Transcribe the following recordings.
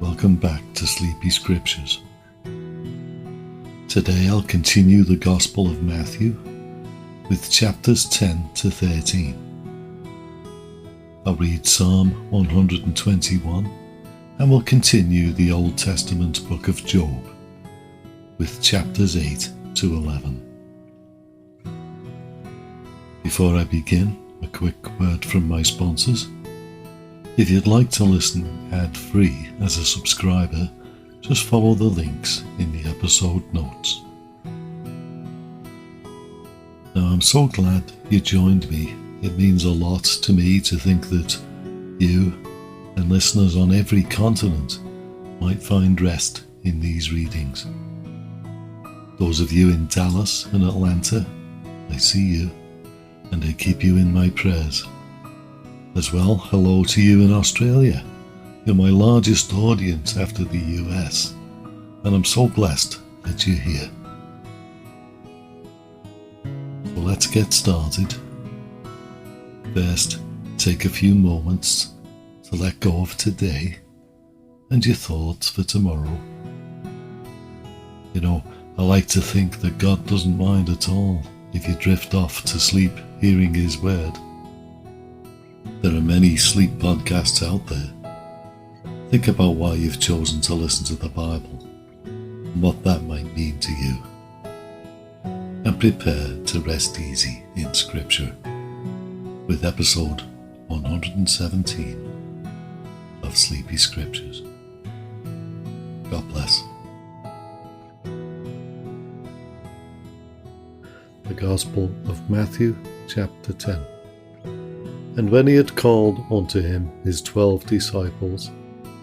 Welcome back to Sleepy Scriptures. Today I'll continue the Gospel of Matthew with chapters 10 to 13. I'll read Psalm 121 and we'll continue the Old Testament book of Job with chapters 8 to 11. Before I begin, a quick word from my sponsors. If you'd like to listen ad-free as a subscriber, just follow the links in the episode notes. Now, I'm so glad you joined me. It means a lot to me to think that you and listeners on every continent might find rest in these readings. Those of you in Dallas and Atlanta, I see you, and I keep you in my prayers. As well, hello to you in Australia. You're my largest audience after the US, and I'm so blessed that you're here. So let's get started. First, take a few moments to let go of today and your thoughts for tomorrow. You know, I like to think that God doesn't mind at all if you drift off to sleep hearing His word. There are many sleep podcasts out there. Think about why you've chosen to listen to the Bible and what that might mean to you. And prepare to rest easy in Scripture with episode 117 of Sleepy Scriptures. God bless. The Gospel of Matthew, chapter 10. And when he had called unto him his 12 disciples,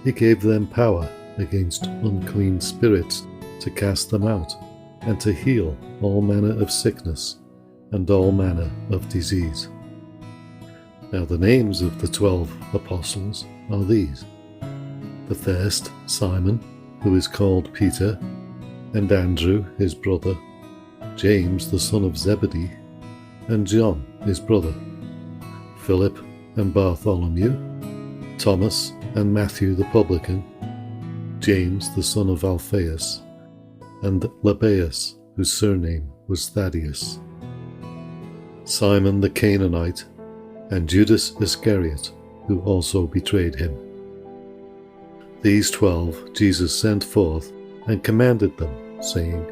he gave them power against unclean spirits to cast them out, and to heal all manner of sickness and all manner of disease. Now the names of the 12 apostles are these: the first, Simon, who is called Peter, and Andrew his brother, James the son of Zebedee, and John his brother, Philip and Bartholomew, Thomas and Matthew the publican, James the son of Alphaeus, and Lebbaeus, whose surname was Thaddeus, Simon the Canaanite, and Judas Iscariot, who also betrayed him. These 12 Jesus sent forth and commanded them, saying,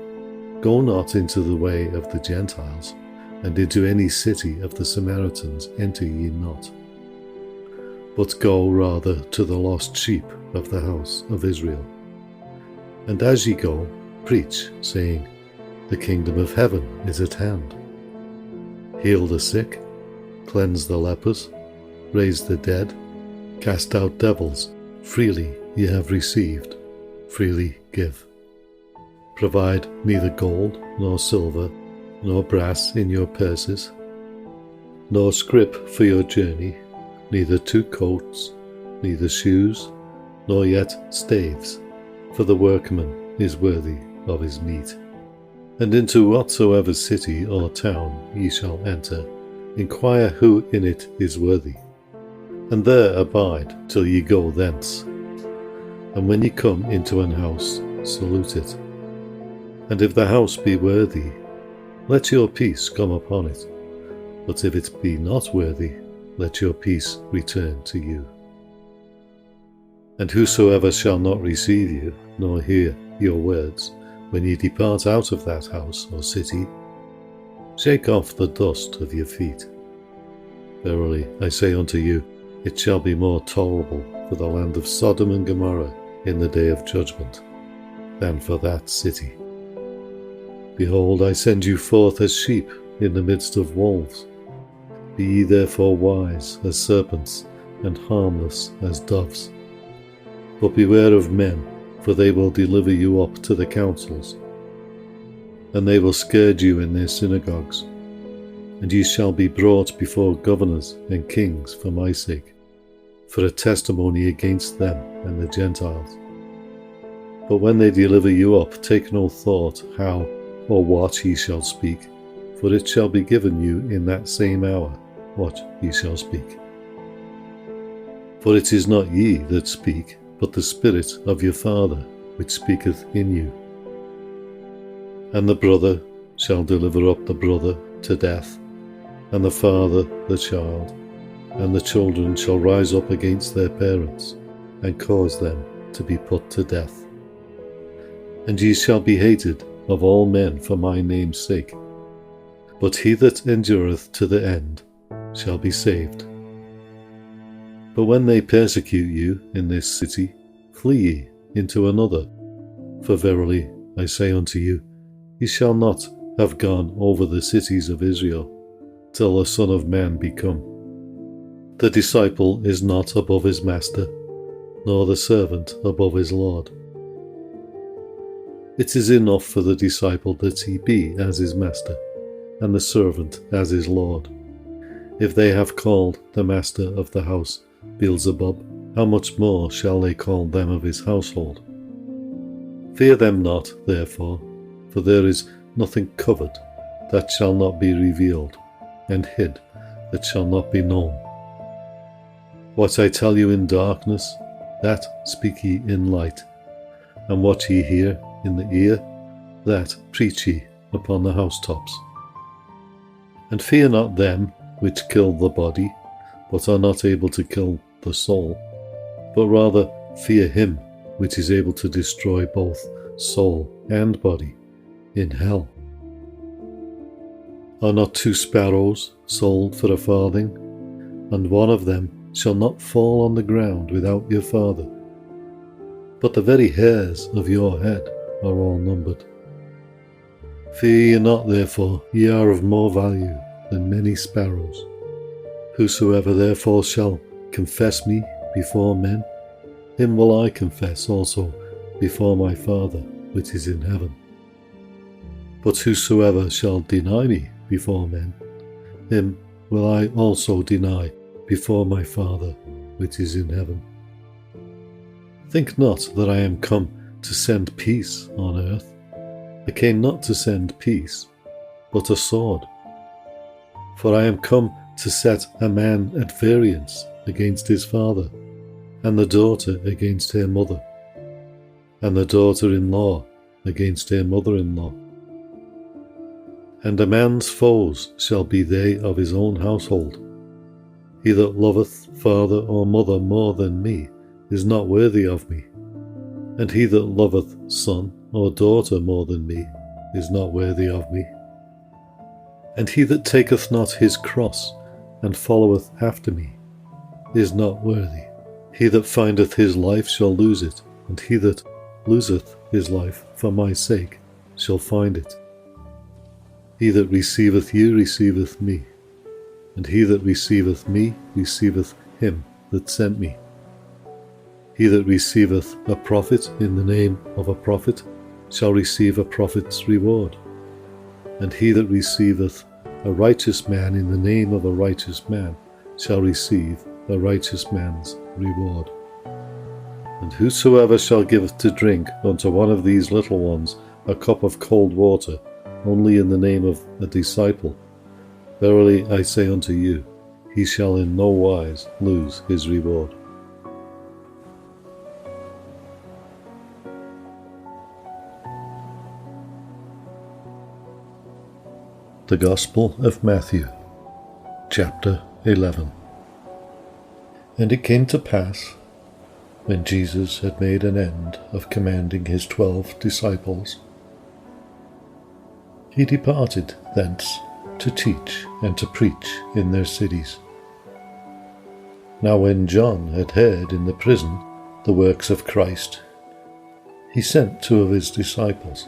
Go not into the way of the Gentiles, and into any city of the Samaritans enter ye not, but go rather to the lost sheep of the house of Israel. And as ye go, preach, saying, The kingdom of heaven is at hand. Heal the sick, cleanse the lepers, raise the dead, cast out devils. Freely ye have received, freely give. Provide neither gold nor silver, nor brass in your purses, nor scrip for your journey, neither 2 coats, neither shoes, nor yet staves, for the workman is worthy of his meat. And into whatsoever city or town ye shall enter, inquire who in it is worthy, and there abide till ye go thence. And when ye come into an house, salute it. And if the house be worthy, let your peace come upon it. But if it be not worthy, let your peace return to you. And whosoever shall not receive you, nor hear your words, when ye depart out of that house or city, shake off the dust of your feet. Verily I say unto you, it shall be more tolerable for the land of Sodom and Gomorrah in the day of judgment, than for that city. Behold, I send you forth as sheep in the midst of wolves. Be ye therefore wise as serpents, and harmless as doves. But beware of men, for they will deliver you up to the councils, and they will scourge you in their synagogues. And ye shall be brought before governors and kings for my sake, for a testimony against them and the Gentiles. But when they deliver you up, take no thought how or what ye shall speak, for it shall be given you in that same hour what ye shall speak. For it is not ye that speak, but the Spirit of your Father which speaketh in you. And the brother shall deliver up the brother to death, and the father the child, and the children shall rise up against their parents, and cause them to be put to death. And ye shall be hated of all men for my name's sake, but he that endureth to the end shall be saved. But when they persecute you in this city, flee ye into another. For verily I say unto you, ye shall not have gone over the cities of Israel, till the Son of Man be come. The disciple is not above his master, nor the servant above his Lord. It is enough for the disciple that he be as his master, and the servant as his Lord. If they have called the master of the house Beelzebub, how much more shall they call them of his household? Fear them not, therefore, for there is nothing covered that shall not be revealed, and hid that shall not be known. What I tell you in darkness, that speak ye in light, and what ye hear in the ear, that preach ye upon the housetops. And fear not them which kill the body, but are not able to kill the soul, but rather fear him which is able to destroy both soul and body in hell. Are not 2 sparrows sold for a farthing, and one of them shall not fall on the ground without your Father? But the very hairs of your head are all numbered. Fear ye not, therefore, ye are of more value than many sparrows. Whosoever therefore shall confess me before men, him will I confess also before my Father which is in heaven. But whosoever shall deny me before men, him will I also deny before my Father which is in heaven. Think not that I am come to send peace on earth. I came not to send peace, but a sword. For I am come to set a man at variance against his father, and the daughter against her mother, and the daughter-in-law against her mother-in-law. And a man's foes shall be they of his own household. He that loveth father or mother more than me is not worthy of me, and he that loveth son or daughter more than me is not worthy of me. And he that taketh not his cross and followeth after me is not worthy. He that findeth his life shall lose it, and he that loseth his life for my sake shall find it. He that receiveth you receiveth me, and he that receiveth me receiveth him that sent me. He that receiveth a prophet in the name of a prophet shall receive a prophet's reward, and he that receiveth a righteous man in the name of a righteous man shall receive a righteous man's reward. And whosoever shall give to drink unto one of these little ones a cup of cold water, only in the name of a disciple, verily I say unto you, he shall in no wise lose his reward. The Gospel of Matthew, chapter 11. And it came to pass, when Jesus had made an end of commanding his 12 disciples, he departed thence to teach and to preach in their cities. Now when John had heard in the prison the works of Christ, he sent 2 of his disciples,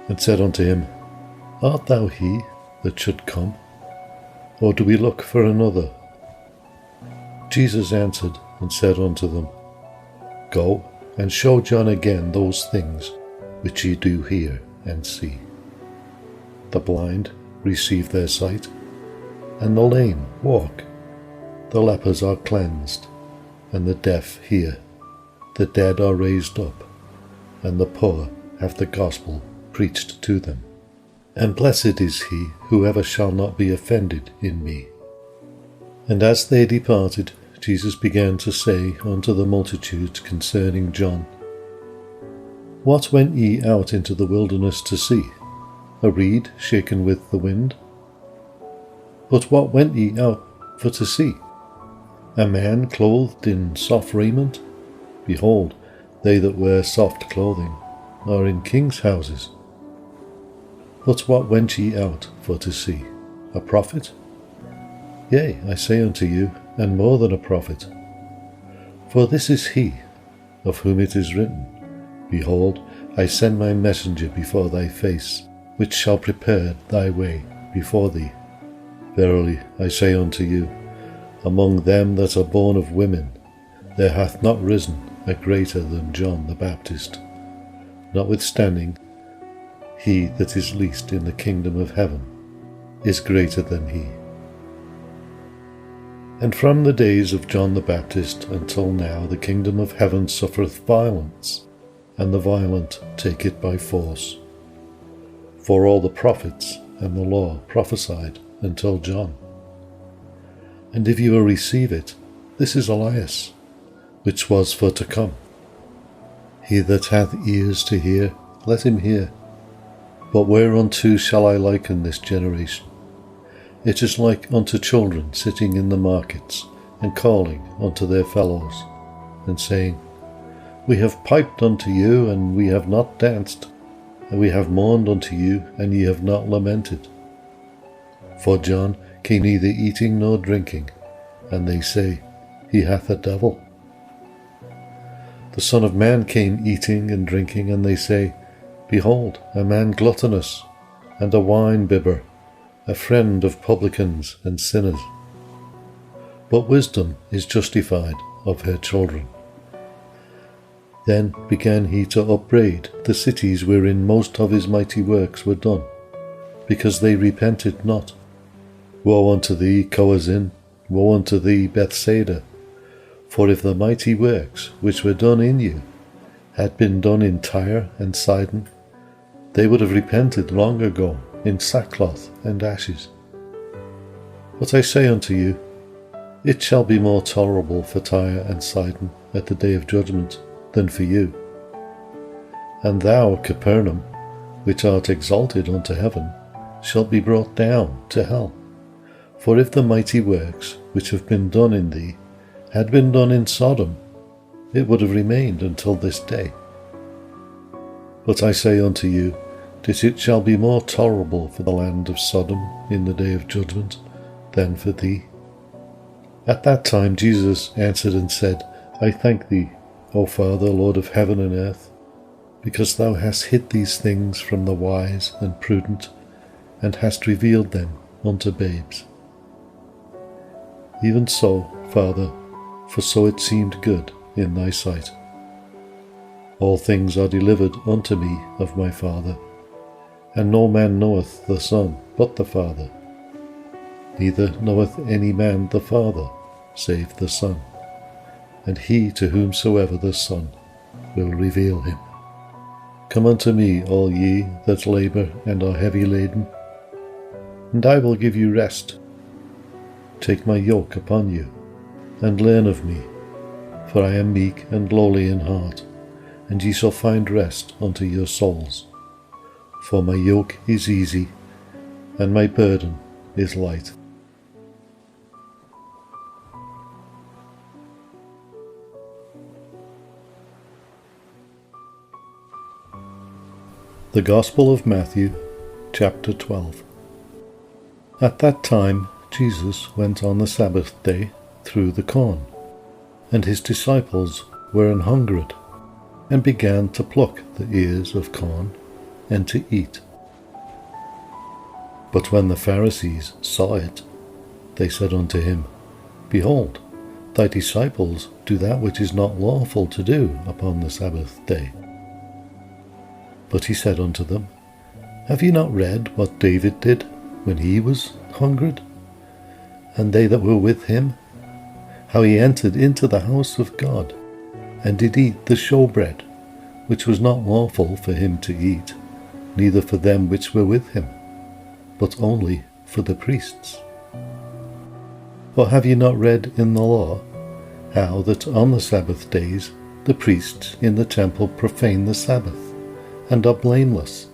and said unto him, Art thou he that should come, or do we look for another? Jesus answered and said unto them, Go and show John again those things which ye do hear and see. The blind receive their sight, and the lame walk. The lepers are cleansed, and the deaf hear. The dead are raised up, and the poor have the gospel preached to them. And blessed is he whoever shall not be offended in me. And as they departed, Jesus began to say unto the multitudes concerning John, What went ye out into the wilderness to see? A reed shaken with the wind? But what went ye out for to see? A man clothed in soft raiment? Behold, they that wear soft clothing are in kings' houses. But what went ye out for to see? A prophet? Yea, I say unto you, and more than a prophet. For this is he, of whom it is written, Behold, I send my messenger before thy face, which shall prepare thy way before thee. Verily, I say unto you, among them that are born of women, there hath not risen a greater than John the Baptist. Notwithstanding, he that is least in the kingdom of heaven is greater than he. And from the days of John the Baptist until now the kingdom of heaven suffereth violence, and the violent take it by force. For all the prophets and the law prophesied until John. And if you will receive it, this is Elias, which was for to come. He that hath ears to hear, let him hear. But whereunto shall I liken this generation? It is like unto children sitting in the markets, and calling unto their fellows, and saying, We have piped unto you, and we have not danced, and we have mourned unto you, and ye have not lamented. For John came neither eating nor drinking, and they say, He hath a devil. The Son of Man came eating and drinking, and they say, Behold, a man gluttonous, and a wine-bibber, a friend of publicans and sinners. But wisdom is justified of her children. Then began he to upbraid the cities wherein most of his mighty works were done, because they repented not. Woe unto thee, Chorazin! Woe unto thee, Bethsaida! For if the mighty works which were done in you had been done in Tyre and Sidon, they would have repented long ago in sackcloth and ashes. But I say unto you, it shall be more tolerable for Tyre and Sidon at the day of judgment than for you. And thou, Capernaum, which art exalted unto heaven, shalt be brought down to hell. For if the mighty works which have been done in thee had been done in Sodom, it would have remained until this day. But I say unto you, that it shall be more tolerable for the land of Sodom in the day of judgment than for thee. At that time Jesus answered and said, I thank thee, O Father, Lord of heaven and earth, because thou hast hid these things from the wise and prudent, and hast revealed them unto babes. Even so, Father, for so it seemed good in thy sight. All things are delivered unto me of my Father, and no man knoweth the Son but the Father, neither knoweth any man the Father save the Son, and he to whomsoever the Son will reveal him. Come unto me, all ye that labour and are heavy laden, and I will give you rest. Take my yoke upon you, and learn of me, for I am meek and lowly in heart, and ye shall find rest unto your souls. For my yoke is easy, and my burden is light. The Gospel of Matthew, chapter 12. At that time Jesus went on the Sabbath day through the corn, and his disciples were an hungered, and began to pluck the ears of corn, and to eat. But when the Pharisees saw it, they said unto him, Behold, thy disciples do that which is not lawful to do upon the Sabbath day. But he said unto them, Have ye not read what David did when he was hungered, and they that were with him, how he entered into the house of God, and did eat the showbread, which was not lawful for him to eat, neither for them which were with him, but only for the priests? Or have ye not read in the law how that on the Sabbath days the priests in the temple profane the Sabbath, and are blameless.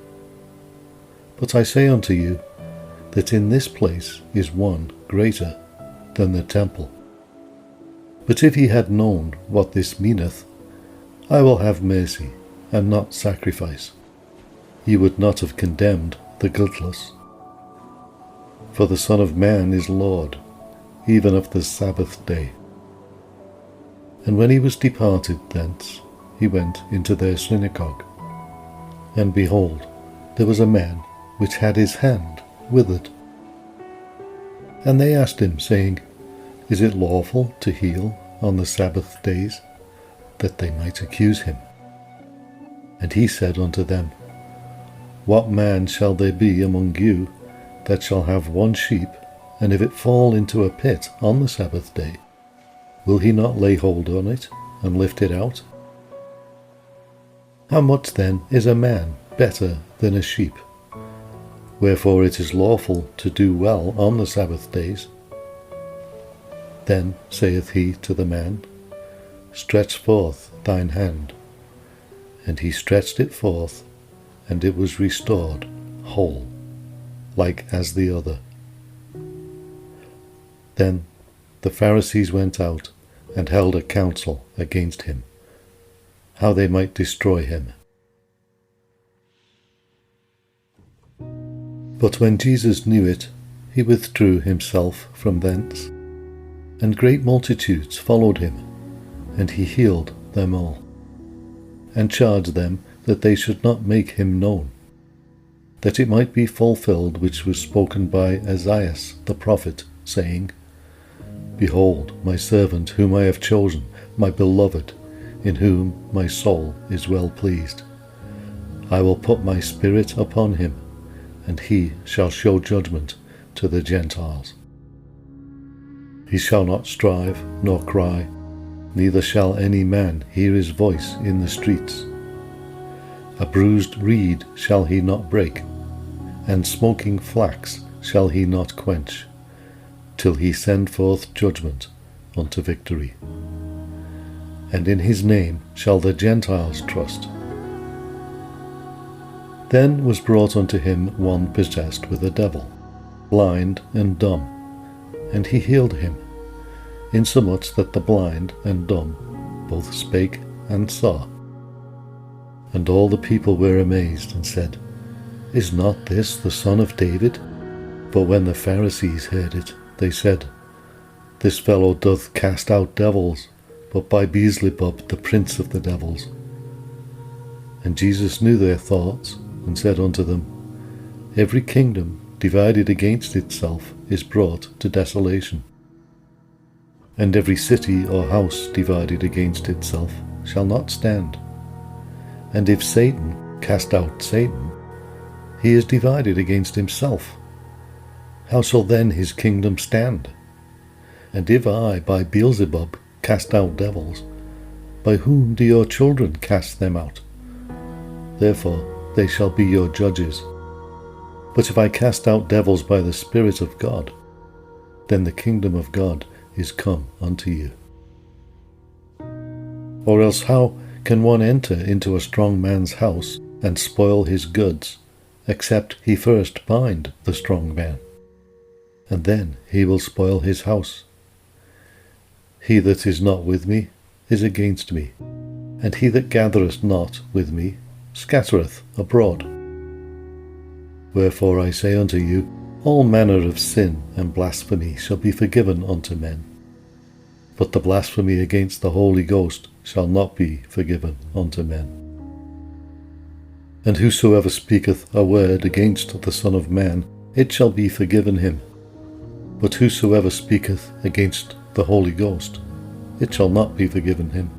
But I say unto you, that in this place is one greater than the temple. But if ye had known what this meaneth, I will have mercy, and not sacrifice, ye would not have condemned the guiltless. For the Son of Man is Lord, even of the Sabbath day. And when he was departed thence, he went into their synagogue. And behold, there was a man which had his hand withered. And they asked him, saying, Is it lawful to heal on the Sabbath days? That they might accuse him. And he said unto them, What man shall there be among you that shall have one sheep, and if it fall into a pit on the Sabbath day, will he not lay hold on it, and lift it out? How much then is a man better than a sheep? Wherefore it is lawful to do well on the Sabbath days. Then saith he to the man, Stretch forth thine hand. And he stretched it forth, and it was restored whole, like as the other. Then the Pharisees went out and held a council against him, how they might destroy him. But when Jesus knew it, he withdrew himself from thence, and great multitudes followed him, and he healed them all, and charged them that they should not make him known, that it might be fulfilled which was spoken by Esaias the prophet, saying, Behold, my servant whom I have chosen, my beloved, in whom my soul is well pleased. I will put my spirit upon him, and he shall show judgment to the Gentiles. He shall not strive nor cry, neither shall any man hear his voice in the streets. A bruised reed shall he not break, and smoking flax shall he not quench, till he send forth judgment unto victory. And in his name shall the Gentiles trust. Then was brought unto him one possessed with a devil, blind and dumb, and he healed him, insomuch that the blind and dumb both spake and saw. And all the people were amazed, and said, Is not this the son of David? But when the Pharisees heard it, they said, This fellow doth cast out devils, but by Beelzebub the prince of the devils. And Jesus knew their thoughts, and said unto them, Every kingdom divided against itself is brought to desolation, and every city or house divided against itself shall not stand. And if Satan cast out Satan, he is divided against himself. How shall then his kingdom stand? And if I by Beelzebub cast out devils, by whom do your children cast them out? Therefore they shall be your judges. But if I cast out devils by the Spirit of God, then the kingdom of God is come unto you. Or else how can one enter into a strong man's house and spoil his goods, except he first bind the strong man? And then he will spoil his house. He that is not with me is against me, and he that gathereth not with me scattereth abroad. Wherefore I say unto you, all manner of sin and blasphemy shall be forgiven unto men, but the blasphemy against the Holy Ghost shall not be forgiven unto men. And whosoever speaketh a word against the Son of Man, it shall be forgiven him. But whosoever speaketh against the Holy Ghost, it shall not be forgiven him,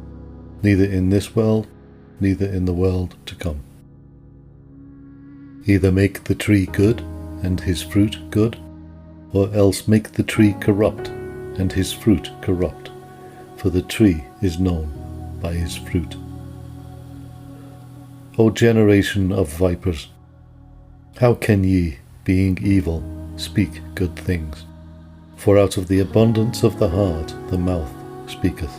neither in this world, neither in the world to come. Either make the tree good, and his fruit good, or else make the tree corrupt, and his fruit corrupt, for the tree is known by his fruit. O generation of vipers, how can ye, being evil, speak good things? For out of the abundance of the heart the mouth speaketh.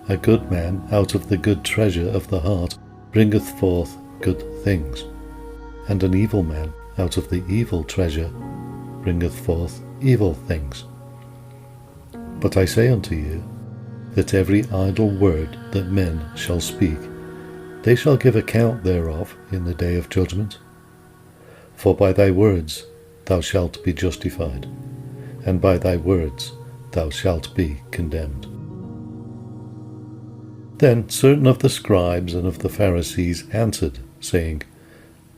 A good man out of the good treasure of the heart bringeth forth good things, and an evil man out of the evil treasure bringeth forth evil things. But I say unto you, that every idle word that men shall speak, they shall give account thereof in the day of judgment. For by thy words thou shalt be justified, and by thy words thou shalt be condemned. Then certain of the scribes and of the Pharisees answered, saying,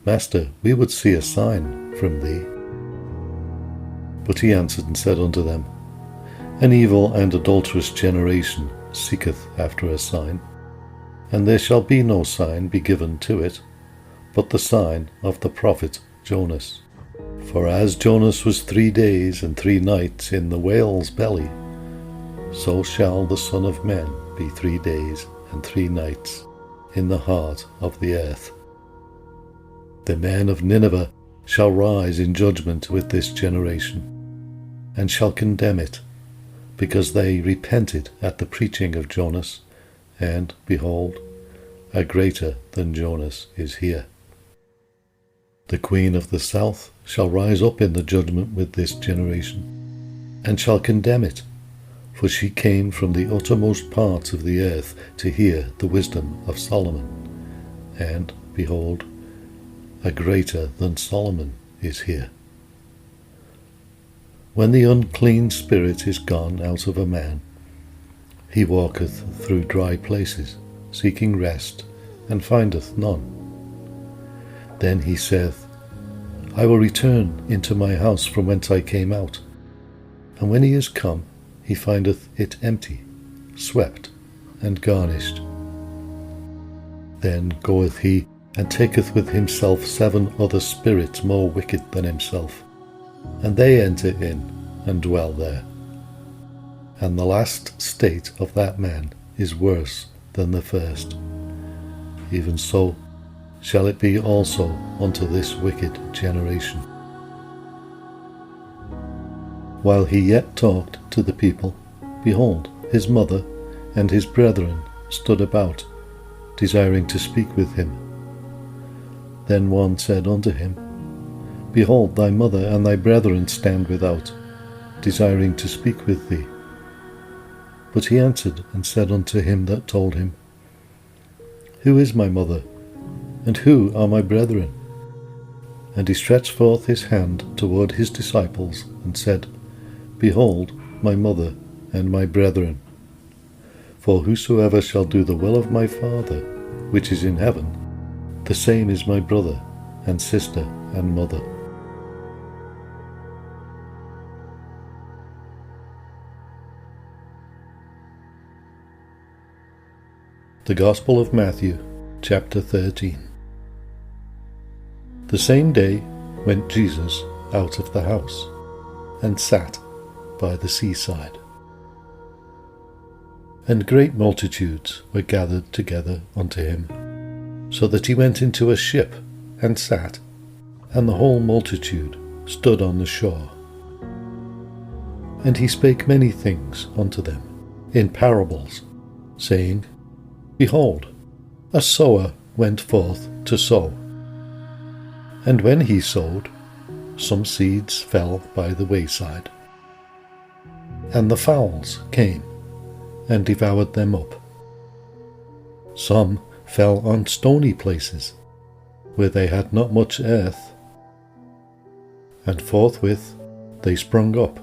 Master, we would see a sign from thee. But he answered and said unto them, An evil and adulterous generation seeketh after a sign, and there shall be no sign be given to it, but the sign of the prophet Jonas. For as Jonas was 3 days and 3 nights in the whale's belly, so shall the Son of Man be 3 days and 3 nights in the heart of the earth. The men of Nineveh shall rise in judgment with this generation, and shall condemn it, because they repented at the preaching of Jonas, and, behold, a greater than Jonas is here. The queen of the south shall rise up in the judgment with this generation, and shall condemn it, for she came from the uttermost parts of the earth to hear the wisdom of Solomon, and, behold, a greater than Solomon is here. When the unclean spirit is gone out of a man, he walketh through dry places, seeking rest, and findeth none. Then he saith, I will return into my house from whence I came out. And when he is come, he findeth it empty, swept, and garnished. Then goeth he, and taketh with himself 7 other spirits more wicked than himself, and they enter in, and dwell there. And the last state of that man is worse than the first. Even so shall it be also unto this wicked generation. While he yet talked to the people, behold, his mother and his brethren stood about, desiring to speak with him. Then one said unto him, Behold, thy mother and thy brethren stand without, desiring to speak with thee. But he answered and said unto him that told him, Who is my mother, and who are my brethren? And he stretched forth his hand toward his disciples, and said, Behold, my mother and my brethren. For whosoever shall do the will of my Father, which is in heaven, the same is my brother, and sister, and mother. The Gospel of Matthew, chapter 13. The same day went Jesus out of the house, and sat by the seaside. And great multitudes were gathered together unto him, so that he went into a ship, and sat, and the whole multitude stood on the shore. And he spake many things unto them in parables, saying, Behold, a sower went forth to sow. And when he sowed, some seeds fell by the wayside, and the fowls came and devoured them up. Some fell on stony places, where they had not much earth, and forthwith they sprung up,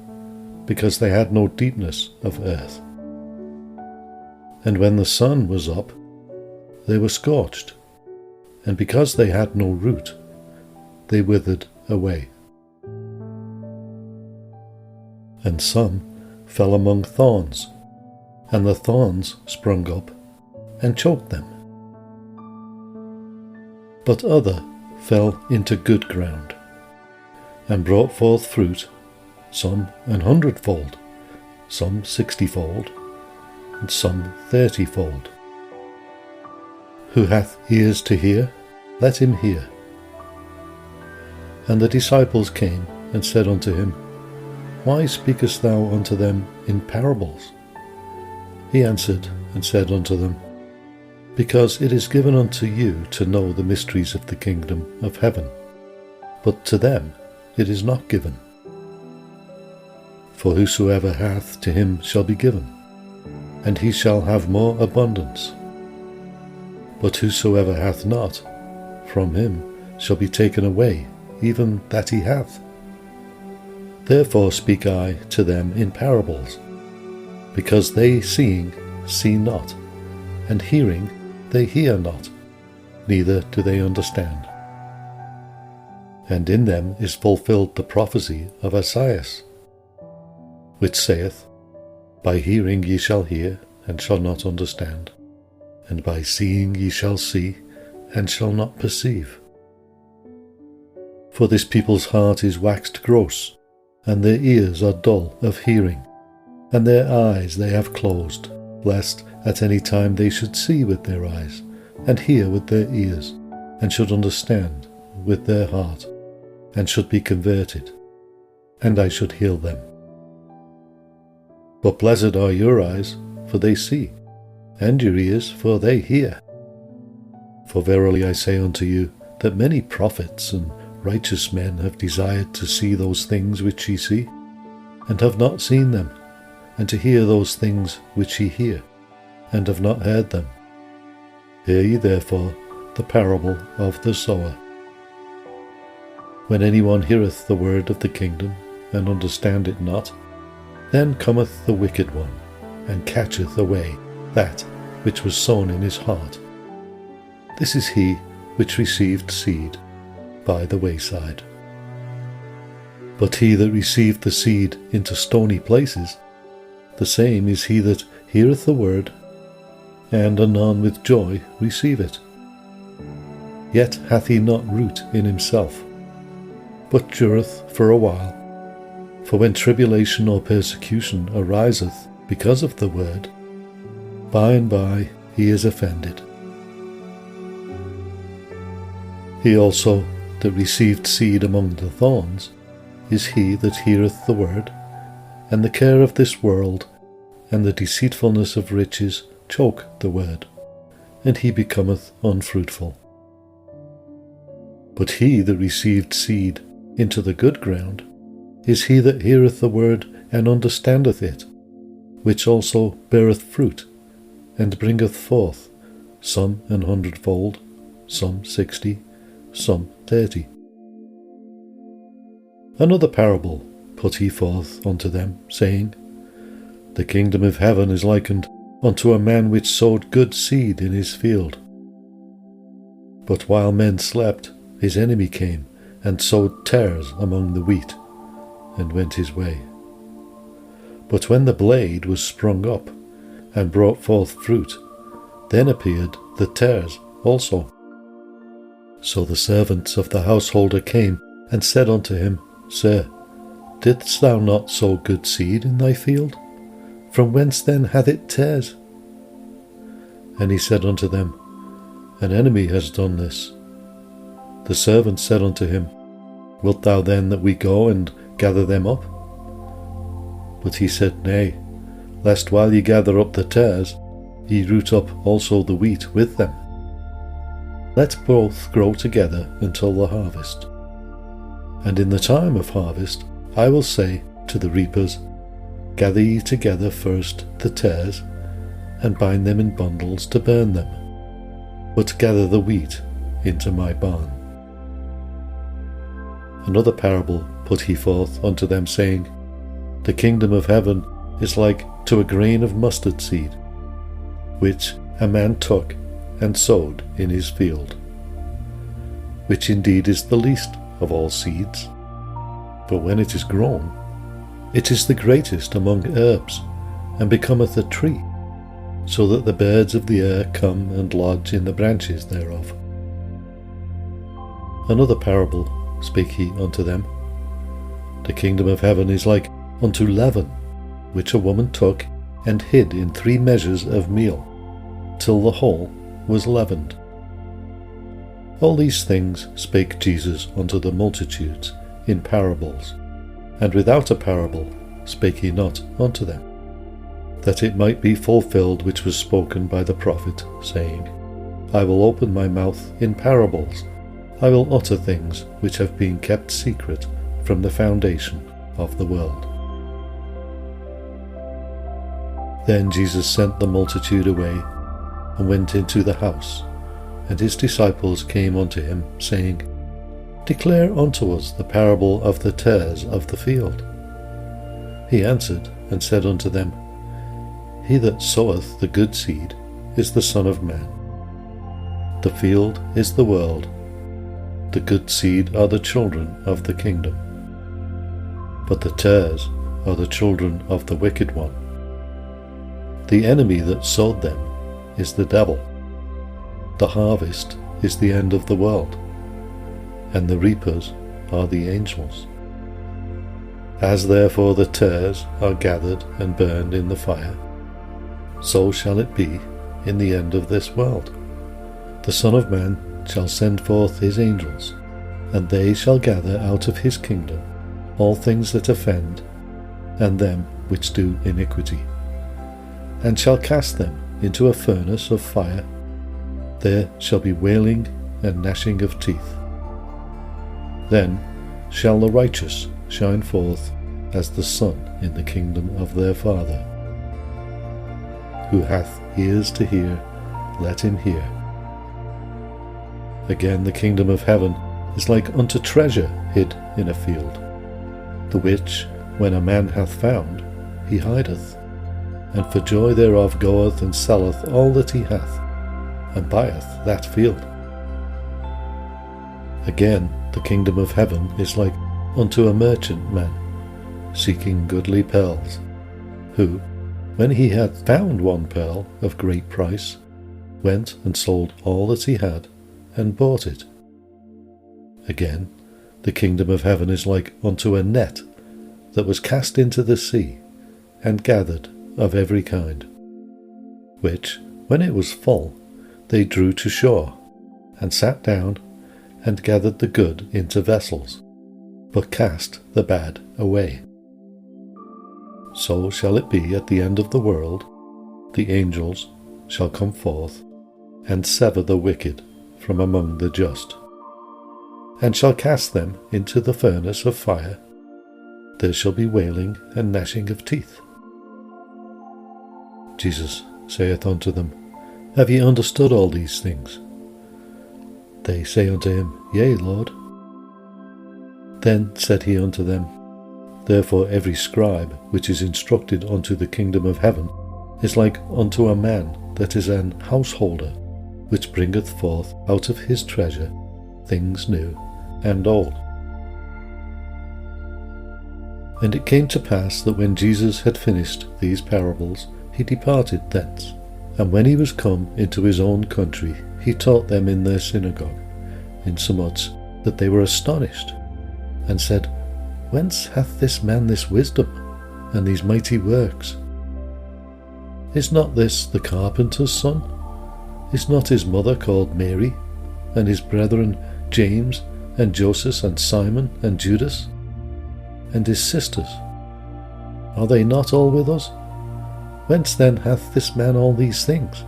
because they had no deepness of earth. And when the sun was up, they were scorched, and because they had no root, they withered away. And some fell among thorns, and the thorns sprung up and choked them. But other fell into good ground, and brought forth fruit, some 100-fold, some 60-fold, and some 30-fold. Who hath ears to hear, let him hear. And the disciples came and said unto him, Why speakest thou unto them in parables? He answered and said unto them, Because it is given unto you to know the mysteries of the kingdom of heaven, but to them it is not given. For whosoever hath, to him shall be given, and he shall have more abundance. But whosoever hath not, from him shall be taken away even that he hath. Therefore speak I to them in parables, because they seeing see not, and hearing they hear not, neither do they understand. And in them is fulfilled the prophecy of Esaias, which saith, By hearing ye shall hear, and shall not understand, and by seeing ye shall see, and shall not perceive. For this people's heart is waxed gross, and their ears are dull of hearing, and their eyes they have closed, lest at any time they should see with their eyes, and hear with their ears, and should understand with their heart, and should be converted, and I should heal them. But blessed are your eyes, for they see, and your ears, for they hear. For verily I say unto you, that many prophets and righteous men have desired to see those things which ye see, and have not seen them, and to hear those things which ye hear, and have not heard them. Hear ye therefore the parable of the sower. When any one heareth the word of the kingdom, and understand it not, then cometh the wicked one, and catcheth away that which was sown in his heart. This is he which received seed by the wayside. But he that received the seed into stony places, the same is he that heareth the word, and anon with joy receive it. Yet hath he not root in himself, but dureth for a while. For when tribulation or persecution ariseth because of the word, by and by he is offended. He also that received seed among the thorns is he that heareth the word, and the care of this world and the deceitfulness of riches choke the word, and he becometh unfruitful. But he that received seed into the good ground is he that heareth the word and understandeth it, which also beareth fruit, and bringeth forth, some 100-fold, some 60, some 30. Another parable put he forth unto them, saying, The kingdom of heaven is likened unto a man which sowed good seed in his field. But while men slept, his enemy came, and sowed tares among the wheat, and went his way. But when the blade was sprung up, and brought forth fruit, then appeared the tares also. So the servants of the householder came, and said unto him, Sir, didst thou not sow good seed in thy field? From whence then hath it tares? And he said unto them, An enemy has done this. The servants said unto him, Wilt thou then that we go and gather them up? But he said, Nay, lest while ye gather up the tares, ye root up also the wheat with them. Let both grow together until the harvest. And in the time of harvest I will say to the reapers, Gather ye together first the tares, and bind them in bundles to burn them, but gather the wheat into my barn. Another parable put he forth unto them, saying, The kingdom of heaven is like to a grain of mustard seed, which a man took and sowed in his field, which indeed is the least of all seeds, but when it is grown, it is the greatest among herbs, and becometh a tree, so that the birds of the air come and lodge in the branches thereof. Another parable spake he unto them, The kingdom of heaven is like unto leaven, which a woman took and hid in 3 measures of meal, till the whole was leavened. All these things spake Jesus unto the multitudes in parables, and without a parable spake he not unto them. that it might be fulfilled which was spoken by the prophet, saying, I will open my mouth in parables, I will utter things which have been kept secret from the foundation of the world. Then Jesus sent the multitude away, and went into the house, and his disciples came unto him, saying, Declare unto us the parable of the tares of the field. He answered and said unto them, He that soweth the good seed is the Son of Man. The field is the world. The good seed are the children of the kingdom. But the tares are the children of the wicked one. The enemy that sowed them is the devil. The harvest is the end of the world, and the reapers are the angels. As therefore the tares are gathered and burned in the fire, so shall it be in the end of this world. The Son of Man shall send forth his angels, and they shall gather out of his kingdom all things that offend, and them which do iniquity, and shall cast them into a furnace of fire. There shall be wailing and gnashing of teeth. Then shall the righteous shine forth as the sun in the kingdom of their Father. Who hath ears to hear, let him hear. Again, the kingdom of heaven is like unto treasure hid in a field, the which, when a man hath found, he hideth, and for joy thereof goeth and selleth all that he hath, and buyeth that field. Again, the kingdom of heaven is like unto a merchant man, seeking goodly pearls, who, when he had found one pearl of great price, went and sold all that he had, and bought it. Again, the kingdom of heaven is like unto a net that was cast into the sea, and gathered of every kind, which, when it was full, they drew to shore, and sat down, and gathered the good into vessels, but cast the bad away. So shall it be at the end of the world. The angels shall come forth, and sever the wicked from among the just, and shall cast them into the furnace of fire. There shall be wailing and gnashing of teeth. Jesus saith unto them, Have ye understood all these things? They say unto him, Yea, Lord. Then said he unto them, Therefore every scribe which is instructed unto the kingdom of heaven is like unto a man that is an householder, which bringeth forth out of his treasure things new and old. And it came to pass that when Jesus had finished these parables, he departed thence. And when he was come into his own country, he taught them in their synagogue, insomuch that they were astonished, and said, Whence hath this man this wisdom, and these mighty works? Is not this the carpenter's son? Is not his mother called Mary, and his brethren James, and Joseph, and Simon, and Judas? And his sisters, are they not all with us? Whence then hath this man all these things?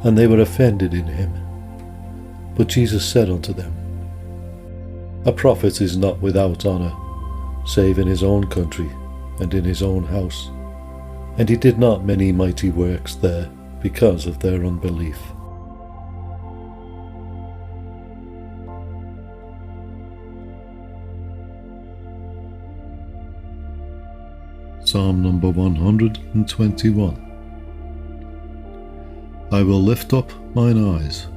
And they were offended in him. But Jesus said unto them, A prophet is not without honour, save in his own country, and in his own house. And he did not many mighty works there, because of their unbelief. Psalm number 121. I will lift up mine eyes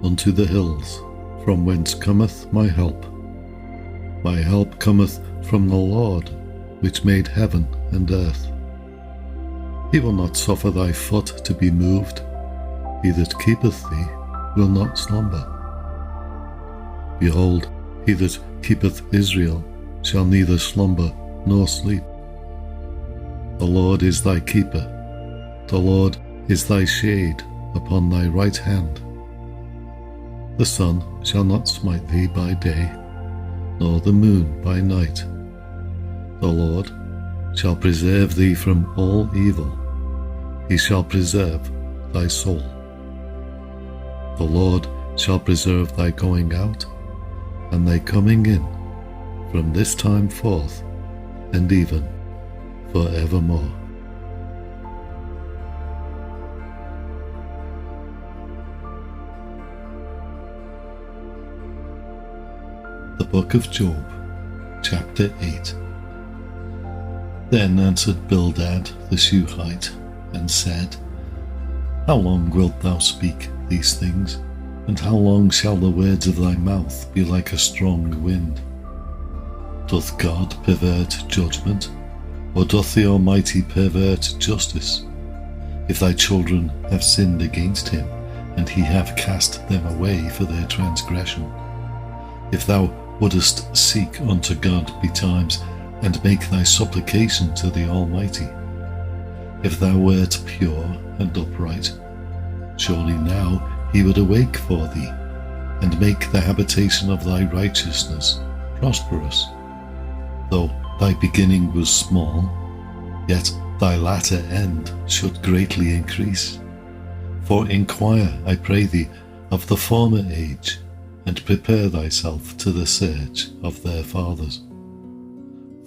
unto the hills, from whence cometh my help. My help cometh from the Lord, which made heaven and earth. He will not suffer thy foot to be moved. He that keepeth thee will not slumber. Behold, he that keepeth Israel shall neither slumber nor sleep. The Lord is thy keeper. The Lord is thy shade upon thy right hand. The sun shall not smite thee by day, nor the moon by night. The Lord shall preserve thee from all evil. He shall preserve thy soul. The Lord shall preserve thy going out and thy coming in from this time forth and even for evermore. The Book of Job, Chapter 8. Then answered Bildad the Shuhite, and said, How long wilt thou speak these things, and how long shall the words of thy mouth be like a strong wind? Doth God pervert judgment, or doth the Almighty pervert justice? If thy children have sinned against him, and he have cast them away for their transgression, if thou wouldest seek unto God betimes, and make thy supplication to the Almighty, if thou wert pure and upright, surely now he would awake for thee, and make the habitation of thy righteousness prosperous. Though thy beginning was small, yet thy latter end should greatly increase. For inquire, I pray thee, of the former age, and prepare thyself to the search of their fathers.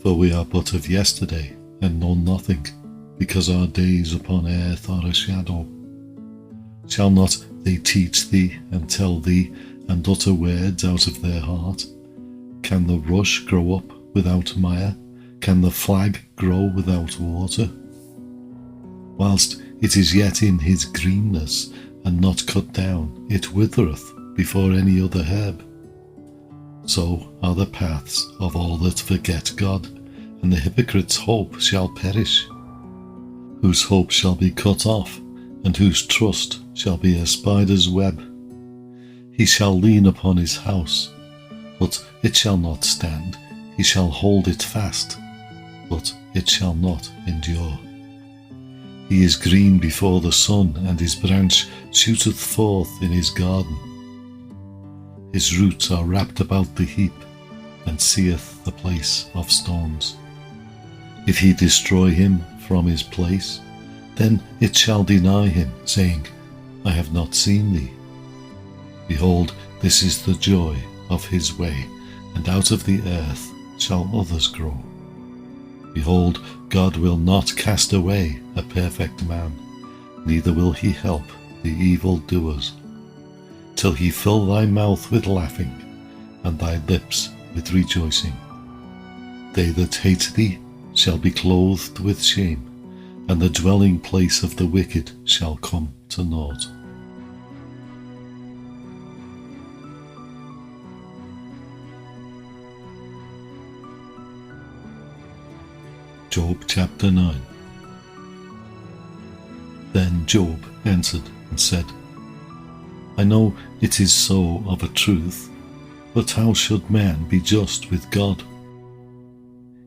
For we are but of yesterday, and know nothing, because our days upon earth are a shadow. Shall not they teach thee, and tell thee, and utter words out of their heart? Can the rush grow up without mire? Can the flag grow without water? Whilst it is yet in his greenness, and not cut down, it withereth before any other herb. So are the paths of all that forget God, and the hypocrite's hope shall perish. Whose hope shall be cut off, and whose trust shall be a spider's web. He shall lean upon his house, but it shall not stand. He shall hold it fast, but it shall not endure. He is green before the sun, and his branch shooteth forth in his garden. His roots are wrapped about the heap, and seeth the place of stones. If he destroy him from his place, then it shall deny him, saying, I have not seen thee. Behold, this is the joy of his way, and out of the earth shall others grow. Behold, God will not cast away a perfect man, neither will he help the evildoers, till he fill thy mouth with laughing, and thy lips with rejoicing. They that hate thee shall be clothed with shame, and the dwelling place of the wicked shall come to naught. Job chapter 9. Then Job answered and said, I know it is so of a truth, but how should man be just with God?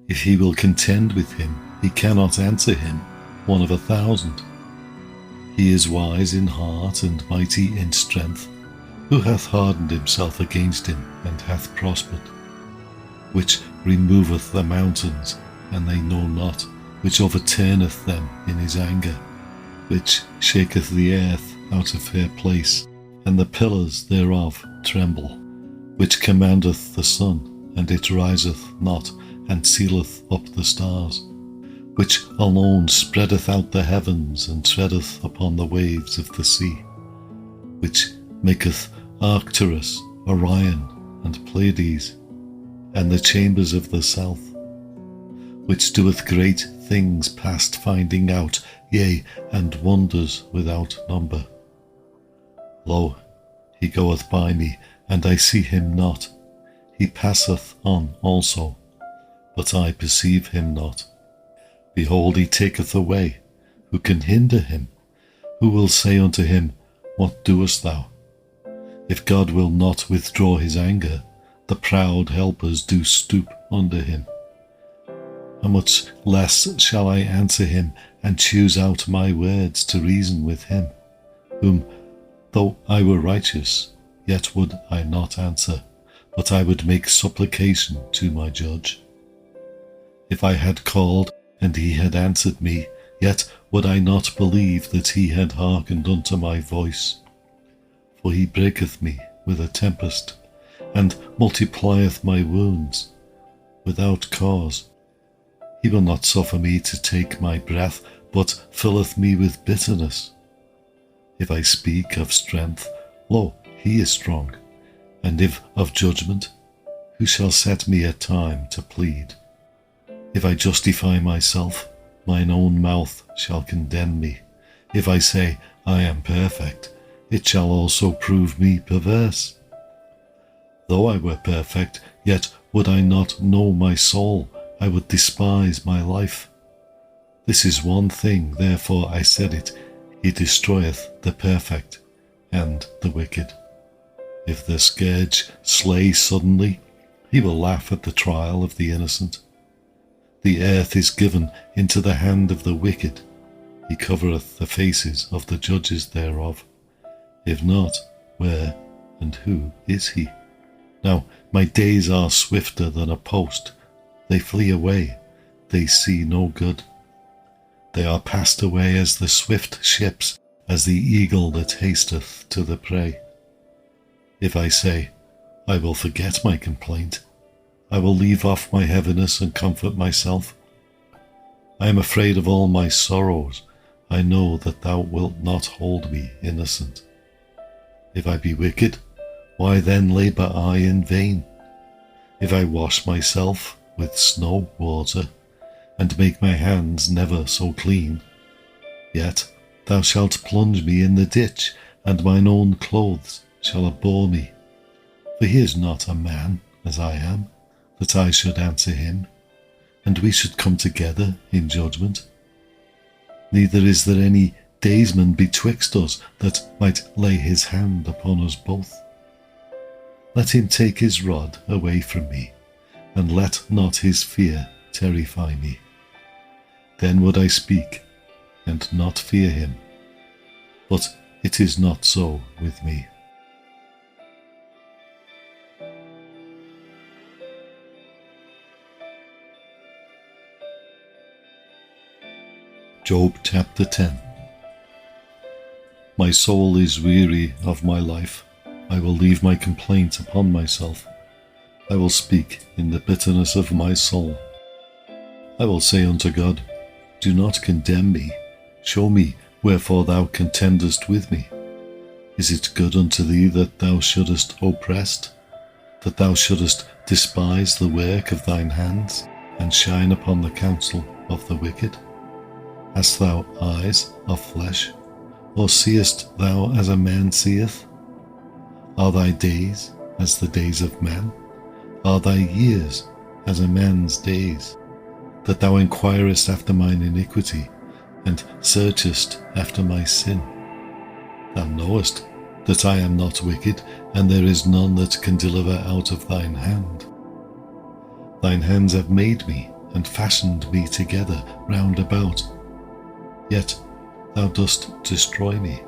If he will contend with him, he cannot answer him 1 of 1,000. He is wise in heart and mighty in strength, who hath hardened himself against him, and hath prospered, which removeth the mountains, and they know not, which overturneth them in his anger, which shaketh the earth out of her place, and the pillars thereof tremble, which commandeth the sun, and it riseth not, and sealeth up the stars, which alone spreadeth out the heavens, and treadeth upon the waves of the sea, which maketh Arcturus, Orion, and Pleiades, and the chambers of the south, which doeth great things past finding out, yea, and wonders without number. Lo, he goeth by me, and I see him not. He passeth on also, but I perceive him not. Behold, he taketh away. Who can hinder him? Who will say unto him, What doest thou? If God will not withdraw his anger, the proud helpers do stoop under him. How much less shall I answer him, and choose out my words to reason with him, whom, though I were righteous, yet would I not answer, but I would make supplication to my judge. If I had called, and he had answered me, yet would I not believe that he had hearkened unto my voice. For he breaketh me with a tempest, and multiplieth my wounds without cause. He will not suffer me to take my breath, but filleth me with bitterness. If I speak of strength, lo, he is strong, and if of judgment, who shall set me a time to plead? If I justify myself, mine own mouth shall condemn me. If I say, I am perfect, it shall also prove me perverse. Though I were perfect, yet would I not know my soul, I would despise my life. This is one thing, therefore I said it, he destroyeth the perfect and the wicked. If the scourge slay suddenly, he will laugh at the trial of the innocent. The earth is given into the hand of the wicked, he covereth the faces of the judges thereof. If not, where and who is he? Now my days are swifter than a post, they flee away, they see no good. They are passed away as the swift ships, as the eagle that hasteth to the prey. If I say, I will forget my complaint, I will leave off my heaviness and comfort myself. I am afraid of all my sorrows, I know that thou wilt not hold me innocent. If I be wicked, why then labour I in vain? If I wash myself with snow water, and make my hands never so clean, yet thou shalt plunge me in the ditch, and mine own clothes shall abhor me. For he is not a man as I am, that I should answer him, and we should come together in judgment. Neither is there any daysman betwixt us that might lay his hand upon us both. Let him take his rod away from me, and let not his fear terrify me. Then would I speak, and not fear him. But it is not so with me. Job chapter 10. My soul is weary of my life. I will leave my complaint upon myself. I will speak in the bitterness of my soul. I will say unto God, do not condemn me. Show me wherefore thou contendest with me. Is it good unto thee that thou shouldest oppress, that thou shouldest despise the work of thine hands, and shine upon the counsel of the wicked? Hast thou eyes of flesh, or seest thou as a man seeth? Are thy days as the days of men? Are thy years as a man's days? That thou inquirest after mine iniquity, and searchest after my sin. Thou knowest that I am not wicked, and there is none that can deliver out of thine hand. Thine hands have made me, and fashioned me together round about. Yet thou dost destroy me.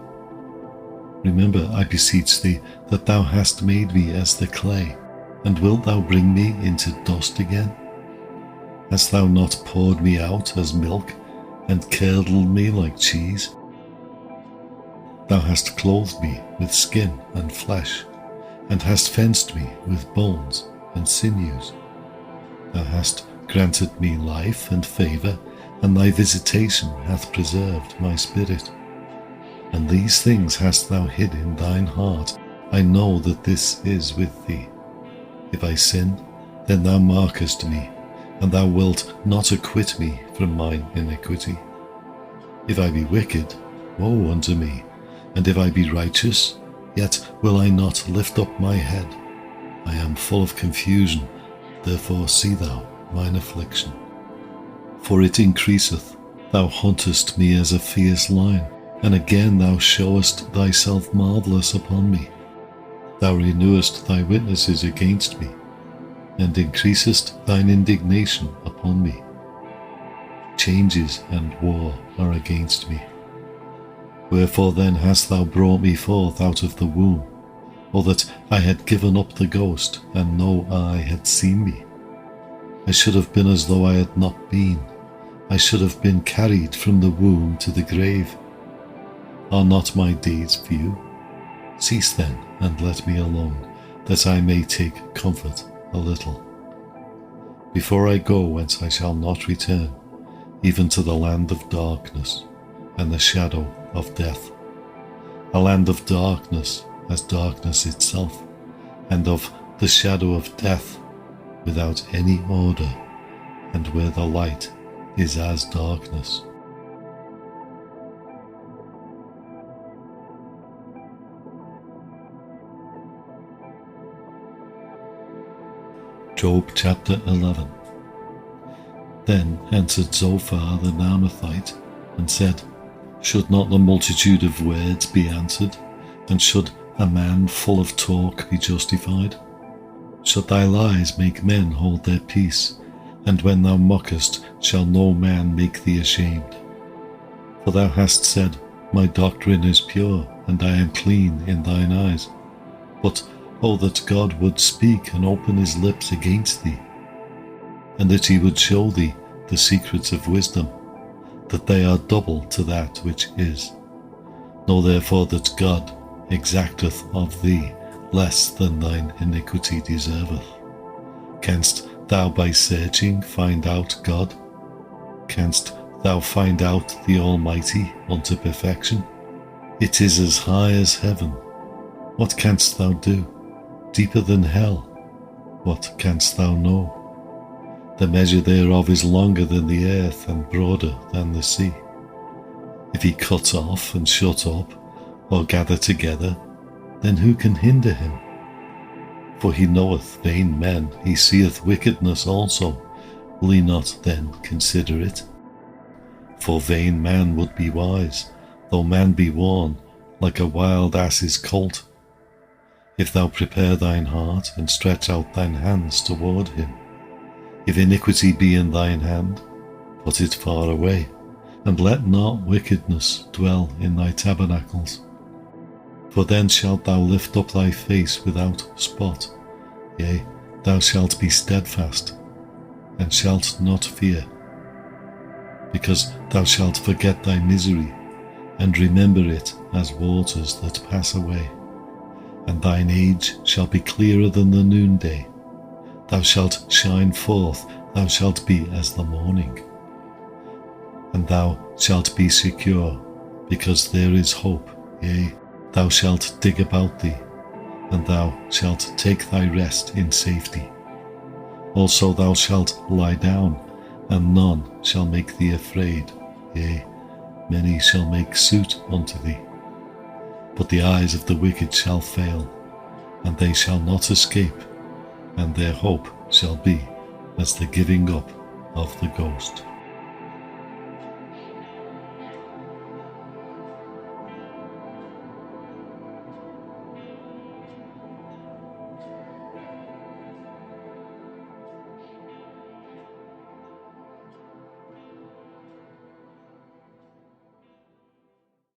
Remember, I beseech thee, that thou hast made me as the clay, and wilt thou bring me into dust again? Hast thou not poured me out as milk, and curdled me like cheese? Thou hast clothed me with skin and flesh, and hast fenced me with bones and sinews. Thou hast granted me life and favour, and thy visitation hath preserved my spirit. And these things hast thou hid in thine heart. I know that this is with thee. If I sin, then thou markest me, and thou wilt not acquit me from mine iniquity. If I be wicked, woe unto me, and if I be righteous, yet will I not lift up my head. I am full of confusion, therefore see thou mine affliction. For it increaseth, thou huntest me as a fierce lion, and again thou showest thyself marvellous upon me. Thou renewest thy witnesses against me, and increasest thine indignation upon me. Changes and war are against me. Wherefore then hast thou brought me forth out of the womb, or that I had given up the ghost, and no eye had seen me? I should have been as though I had not been, I should have been carried from the womb to the grave. Are not my deeds few? Cease then, and let me alone, that I may take comfort a little. Before I go whence I shall not return, even to the land of darkness and the shadow of death, a land of darkness as darkness itself, and of the shadow of death, without any order, and where the light is as darkness. Job chapter 11. Then answered Zophar the Naamathite, and said, Should not the multitude of words be answered, and should a man full of talk be justified? Should thy lies make men hold their peace, and when thou mockest shall no man make thee ashamed? For thou hast said, My doctrine is pure, and I am clean in thine eyes. But, O that God would speak and open his lips against thee, and that he would show thee the secrets of wisdom, that they are double to that which is. Know therefore that God exacteth of thee less than thine iniquity deserveth. Canst thou by searching find out God? Canst thou find out the Almighty unto perfection? It is as high as heaven. What canst thou do? Deeper than hell. What canst thou know? The measure thereof is longer than the earth, and broader than the sea. If he cut off and shut up, or gather together, then who can hinder him? For he knoweth vain men, he seeth wickedness also. Will he not then consider it? For vain man would be wise, though man be worn, like a wild ass's colt. If thou prepare thine heart, and stretch out thine hands toward him, if iniquity be in thine hand, put it far away, and let not wickedness dwell in thy tabernacles. For then shalt thou lift up thy face without spot, yea, thou shalt be steadfast, and shalt not fear, because thou shalt forget thy misery, and remember it as waters that pass away. And thine age shall be clearer than the noonday. Thou shalt shine forth, thou shalt be as the morning. And thou shalt be secure, because there is hope. Yea, thou shalt dig about thee, and thou shalt take thy rest in safety. Also thou shalt lie down, and none shall make thee afraid. Yea, many shall make suit unto thee. But the eyes of the wicked shall fail, and they shall not escape, and their hope shall be as the giving up of the ghost.